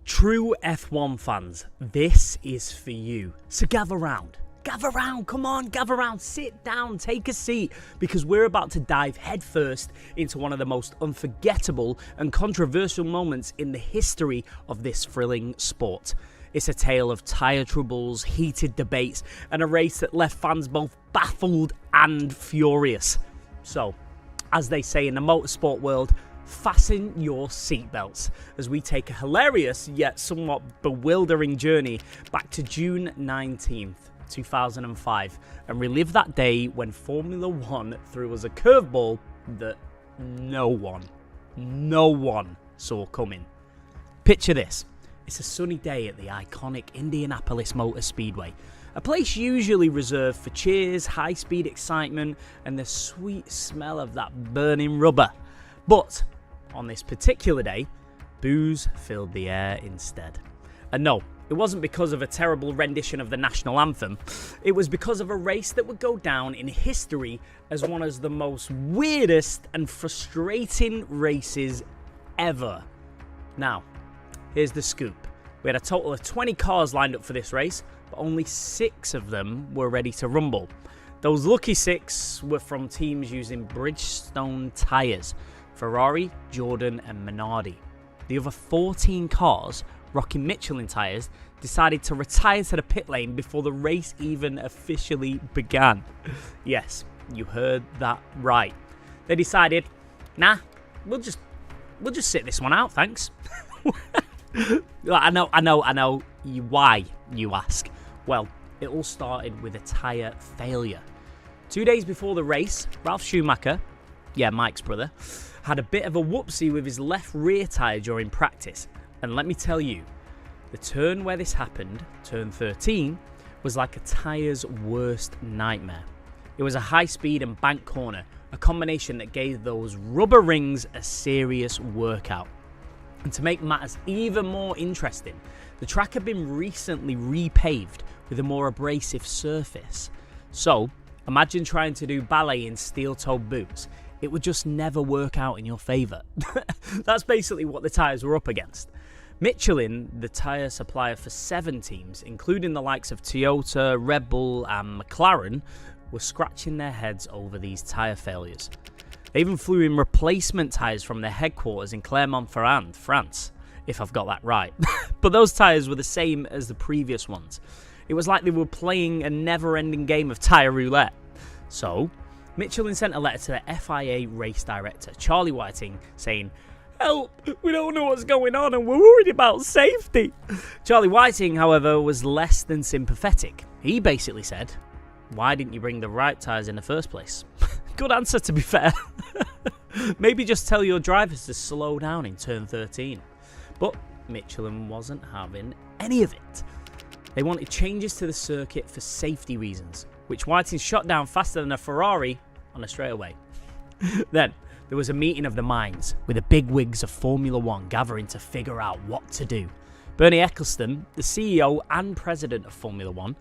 True F1 fans, this is for you. So gather round, come on, gather round, sit down, take a seat, because we're about to dive headfirst into one of the most unforgettable and controversial moments in the history of this thrilling sport. It's a tale of tyre troubles, heated debates, and a race that left fans both baffled and furious. So, as they say in the motorsport world, fasten your seatbelts as we take a hilarious yet somewhat bewildering journey back to June 19th, 2005 and relive that day when Formula One threw us a curveball that no one saw coming. Picture this. It's a sunny day at the iconic Indianapolis Motor Speedway, a place usually reserved for cheers, high-speed excitement, and the sweet smell of that burning rubber. But on this particular day, booze filled the air instead. And no, it wasn't because of a terrible rendition of the national anthem. It was because of a race that would go down in history as one of the most weirdest and frustrating races ever. Now, here's the scoop. We had a total of 20 cars lined up for this race, but only 6 of them were ready to rumble. Those lucky 6 were from teams using Bridgestone tyres: Ferrari, Jordan and Minardi. The other 14 cars, rocking Michelin tyres, decided to retire to the pit lane before the race even officially began. Yes, you heard that right. They decided, nah, we'll just sit this one out, thanks. I know. Why, you ask? Well, it all started with a tyre failure. 2 days before the race, Ralf Schumacher, Mike's brother, had a bit of a whoopsie with his left rear tyre during practice. And let me tell you, the turn where this happened, turn 13, was like a tyre's worst nightmare. It was a high-speed and bank corner, a combination that gave those rubber rings a serious workout. And to make matters even more interesting, the track had been recently repaved with a more abrasive surface. So, imagine trying to do ballet in steel-toed boots. It would just never work out in your favour. That's basically what the tyres were up against. Michelin, the tyre supplier for 7 teams, including the likes of Toyota, Red Bull and McLaren, were scratching their heads over these tyre failures. They even flew in replacement tyres from their headquarters in Clermont-Ferrand, France, if I've got that right. But those tyres were the same as the previous ones. It was like they were playing a never-ending game of tyre roulette. So, Michelin sent a letter to the FIA race director, Charlie Whiting, saying, "Help, we don't know what's going on and we're worried about safety." Charlie Whiting, however, was less than sympathetic. He basically said, "Why didn't you bring the right tyres in the first place?" Good answer, to be fair. Maybe just tell your drivers to slow down in turn 13. But Michelin wasn't having any of it. They wanted changes to the circuit for safety reasons, which Whiting shot down faster than a Ferrari on a straightaway. Then there was a meeting of the minds, with the bigwigs of Formula One gathering to figure out what to do. Bernie Ecclestone, the CEO and president of Formula One,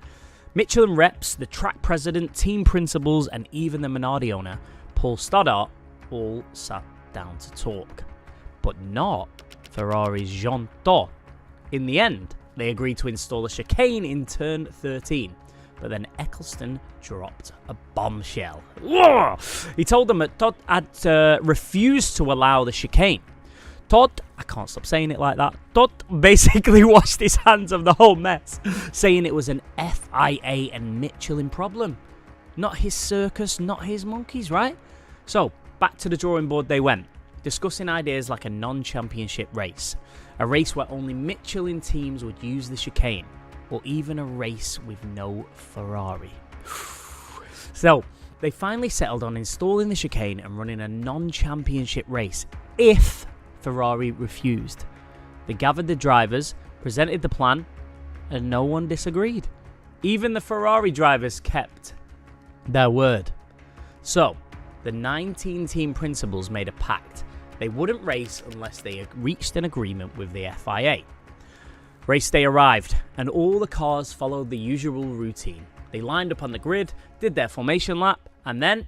Michelin reps, the track president, team principals, and even the Minardi owner, Paul Stoddart, all sat down to talk. But not Ferrari's Jean Todt. In the end, they agreed to install a chicane in turn 13. But then Ecclestone dropped a bombshell. He told them that Todt had refused to allow the chicane. Todt, I can't stop saying it like that, Todt basically washed his hands of the whole mess, saying it was an FIA and Michelin problem. Not his circus, not his monkeys, right? So, back to the drawing board they went, discussing ideas like a non-championship race. A race where only Michelin teams would use the chicane, or even a race with no Ferrari. So, they finally settled on installing the chicane and running a non-championship race if Ferrari refused. They gathered the drivers, presented the plan, and no one disagreed. Even the Ferrari drivers kept their word. So, the 19 team principals made a pact. They wouldn't race unless they reached an agreement with the FIA. Race day arrived, and all the cars followed the usual routine. They lined up on the grid, did their formation lap, and then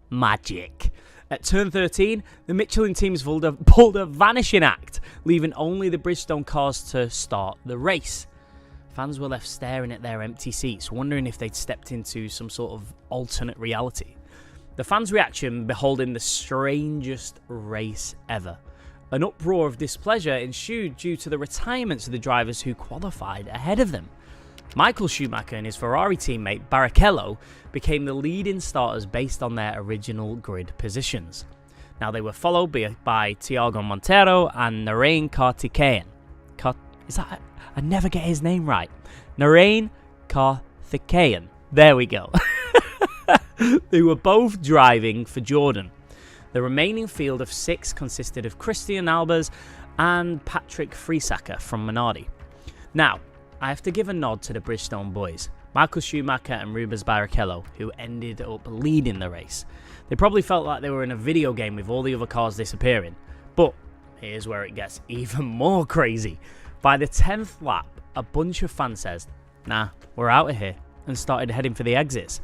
magic. At turn 13, the Michelin teams pulled a vanishing act, leaving only the Bridgestone cars to start the race. Fans were left staring at their empty seats, wondering if they'd stepped into some sort of alternate reality. The fans' reaction beholding the strangest race ever. An uproar of displeasure ensued due to the retirements of the drivers who qualified ahead of them. Michael Schumacher and his Ferrari teammate Barrichello became the leading starters based on their original grid positions. Now they were followed by Thiago Montero and Narain Karthikeyan. I never get his name right. Narain Karthikeyan. There we go. They were both driving for Jordan. The remaining field of 6 consisted of Christian Albers and Patrick Friesacher from Minardi. Now, I have to give a nod to the Bridgestone boys, Michael Schumacher and Rubens Barrichello, who ended up leading the race. They probably felt like they were in a video game with all the other cars disappearing. But here's where it gets even more crazy. By the 10th lap, a bunch of fans says, "Nah, we're out of here," and started heading for the exits.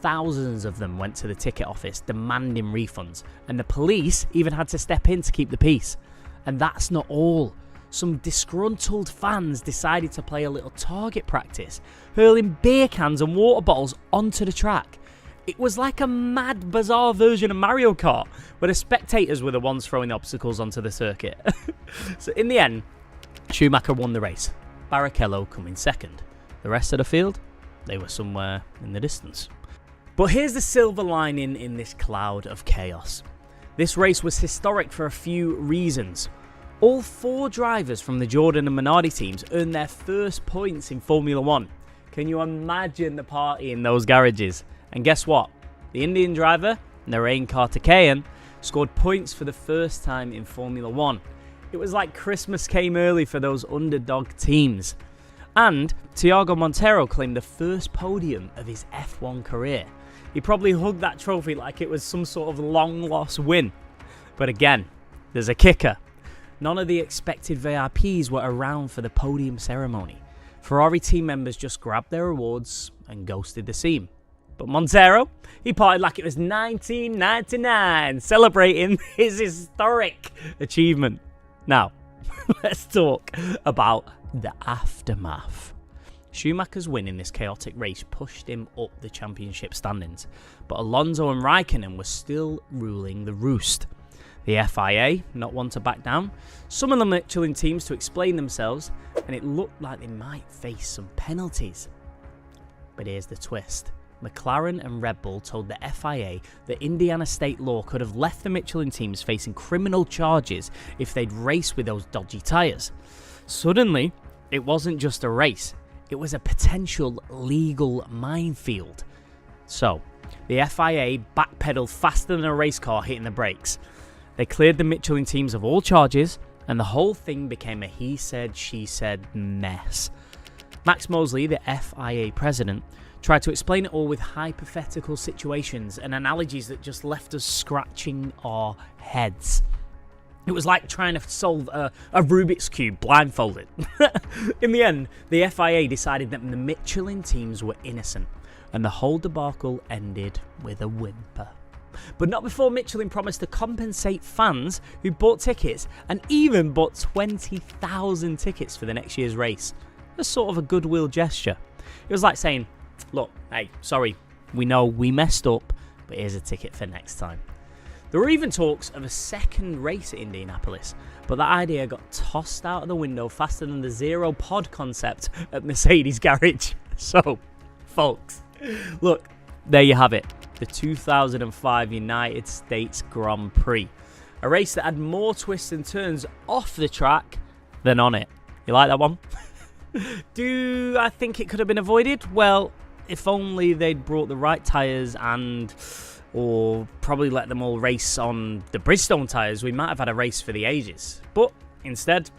Thousands of them went to the ticket office demanding refunds, and the police even had to step in to keep the peace. And that's not all. Some disgruntled fans decided to play a little target practice, hurling beer cans and water bottles onto the track. It was like a mad, bizarre version of Mario Kart, where the spectators were the ones throwing obstacles onto the circuit. So in the end, Schumacher won the race, Barrichello coming second. The rest of the field, they were somewhere in the distance. But here's the silver lining in this cloud of chaos. This race was historic for a few reasons. All 4 drivers from the Jordan and Minardi teams earned their first points in Formula 1. Can you imagine the party in those garages? And guess what? The Indian driver, Narain Karthikeyan, scored points for the first time in Formula 1. It was like Christmas came early for those underdog teams. And Thiago Montero claimed the first podium of his F1 career. He probably hugged that trophy like it was some sort of long-lost win. But again, there's a kicker. None of the expected VIPs were around for the podium ceremony. Ferrari team members just grabbed their awards and ghosted the scene. But Montero, he partied like it was 1999, celebrating his historic achievement. Now, let's talk about the aftermath. Schumacher's win in this chaotic race pushed him up the championship standings, but Alonso and Raikkonen were still ruling the roost. The FIA, not one to back down, summoned the Michelin teams to explain themselves, and it looked like they might face some penalties. But here's the twist. McLaren and Red Bull told the FIA that Indiana state law could have left the Michelin teams facing criminal charges if they'd raced with those dodgy tyres. Suddenly, it wasn't just a race, it was a potential legal minefield. So, the FIA backpedaled faster than a race car hitting the brakes. They cleared the Michelin teams of all charges, and the whole thing became a he said, she said mess. Max Mosley, the FIA president, tried to explain it all with hypothetical situations and analogies that just left us scratching our heads. It was like trying to solve a Rubik's Cube blindfolded. In the end, the FIA decided that the Michelin teams were innocent, and the whole debacle ended with a whimper. But not before Michelin promised to compensate fans who bought tickets, and even bought 20,000 tickets for the next year's race. As sort of a goodwill gesture. It was like saying, look, hey, sorry, we know we messed up, but here's a ticket for next time. There were even talks of a second race at Indianapolis, but that idea got tossed out of the window faster than the zero pod concept at Mercedes garage. So, folks, look, there you have it. The 2005 United States Grand Prix. A race that had more twists and turns off the track than on it. You like that one? Do I think it could have been avoided? Well, if only they'd brought the right tyres or probably let them all race on the Bridgestone tyres, we might have had a race for the ages. But instead,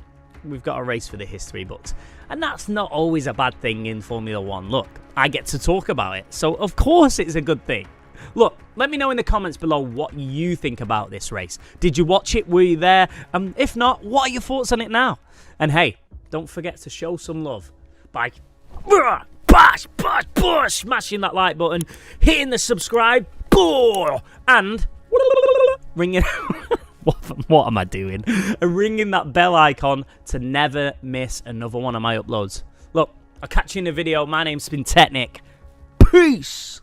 we've got a race for the history books. And that's not always a bad thing in Formula 1. Look, I get to talk about it, so of course it's a good thing. Look, let me know in the comments below what you think about this race. Did you watch it? Were you there? If not, what are your thoughts on it now? And hey, don't forget to show some love by smashing that like button, hitting the subscribe, and ringing... what am I doing? And ringing that bell icon to never miss another one of my uploads. Look, I'll catch you in the video. My name's been Technic. Peace!